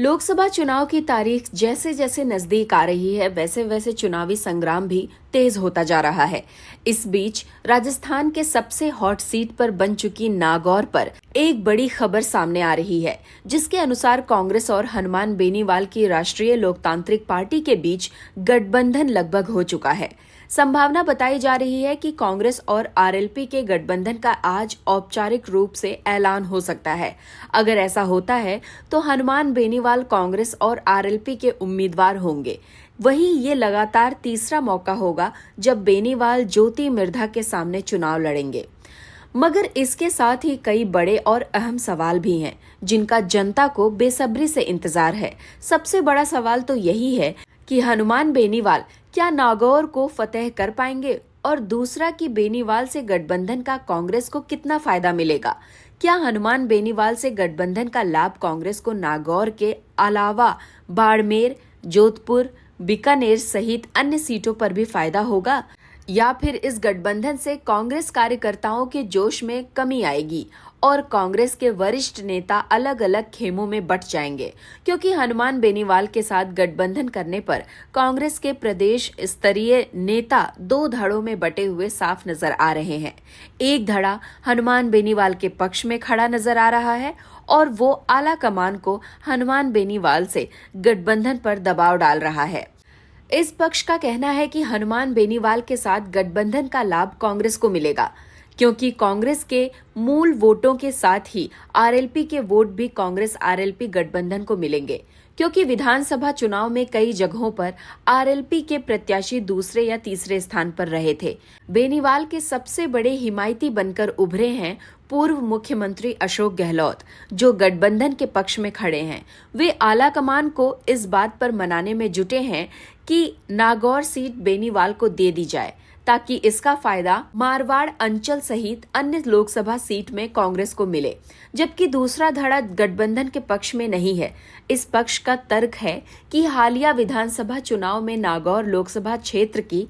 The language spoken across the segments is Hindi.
लोकसभा चुनाव की तारीख जैसे जैसे नजदीक आ रही है वैसे वैसे चुनावी संग्राम भी तेज होता जा रहा है। इस बीच राजस्थान के सबसे हॉट सीट पर बन चुकी नागौर पर एक बड़ी खबर सामने आ रही है, जिसके अनुसार कांग्रेस और हनुमान बेनीवाल की राष्ट्रीय लोकतांत्रिक पार्टी के बीच गठबंधन लगभग हो चुका है। संभावना बताई जा रही है कि कांग्रेस और आरएलपी के गठबंधन का आज औपचारिक रूप से ऐलान हो सकता है। अगर ऐसा होता है तो हनुमान बेनीवाल कांग्रेस और आरएलपी के उम्मीदवार होंगे। वहीं ये लगातार तीसरा मौका होगा जब बेनीवाल ज्योति मिर्धा के सामने चुनाव लड़ेंगे। मगर इसके साथ ही कई बड़े और अहम सवाल भी हैं, जिनका जनता को बेसब्री से इंतजार है। सबसे बड़ा सवाल तो यही है कि हनुमान बेनीवाल क्या नागौर को फतेह कर पाएंगे, और दूसरा कि बेनीवाल से गठबंधन का कांग्रेस को कितना फायदा मिलेगा। क्या हनुमान बेनीवाल से गठबंधन का लाभ कांग्रेस को नागौर के अलावा बाड़मेर, जोधपुर, बीकानेर सहित अन्य सीटों पर भी फायदा होगा, या फिर इस गठबंधन से कांग्रेस कार्यकर्ताओं के जोश में कमी आएगी और कांग्रेस के वरिष्ठ नेता अलग अलग खेमों में बंट जाएंगे। क्योंकि हनुमान बेनीवाल के साथ गठबंधन करने पर कांग्रेस के प्रदेश स्तरीय नेता दो धड़ों में बटे हुए साफ नजर आ रहे हैं। एक धड़ा हनुमान बेनीवाल के पक्ष में खड़ा नजर आ रहा है और वो आला कमान को हनुमान बेनीवाल से गठबंधन पर दबाव डाल रहा है। इस पक्ष का कहना है कि हनुमान बेनीवाल के साथ गठबंधन का लाभ कांग्रेस को मिलेगा, क्योंकि कांग्रेस के मूल वोटों के साथ ही आरएलपी के वोट भी कांग्रेस आरएलपी गठबंधन को मिलेंगे। क्योंकि विधानसभा चुनाव में कई जगहों पर आरएलपी के प्रत्याशी दूसरे या तीसरे स्थान पर रहे थे। बेनीवाल के सबसे बड़े हिमायती बनकर उभरे हैं पूर्व मुख्यमंत्री अशोक गहलोत, जो गठबंधन के पक्ष में खड़े हैं। वे आला कमान को इस बात पर मनाने में जुटे हैं कि नागौर सीट बेनीवाल को दे दी जाए, ताकि इसका फायदा मारवाड़ अंचल सहित अन्य लोकसभा सीट में कांग्रेस को मिले। जबकि दूसरा धड़ा गठबंधन के पक्ष में नहीं है। इस पक्ष का तर्क है कि हालिया विधानसभा चुनाव में नागौर लोकसभा क्षेत्र की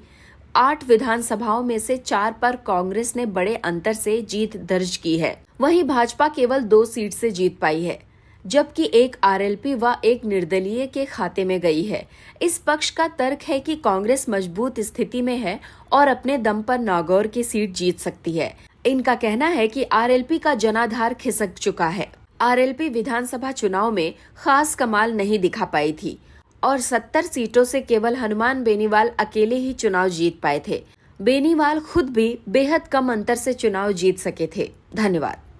8 विधानसभाओं में से 4 पर कांग्रेस ने बड़े अंतर से जीत दर्ज की है। वहीं भाजपा केवल 2 सीट से जीत पाई है, जबकि एक आरएलपी व एक निर्दलीय के खाते में गई है। इस पक्ष का तर्क है कि कांग्रेस मजबूत स्थिति में है और अपने दम पर नागौर की सीट जीत सकती है। इनका कहना है कि आरएलपी का जनाधार खिसक चुका है। आरएलपी विधानसभा चुनाव में खास कमाल नहीं दिखा पाई थी और 70 सीटों से केवल हनुमान बेनीवाल अकेले ही चुनाव जीत पाए थे। बेनीवाल खुद भी बेहद कम अंतर से चुनाव जीत सके थे। धन्यवाद।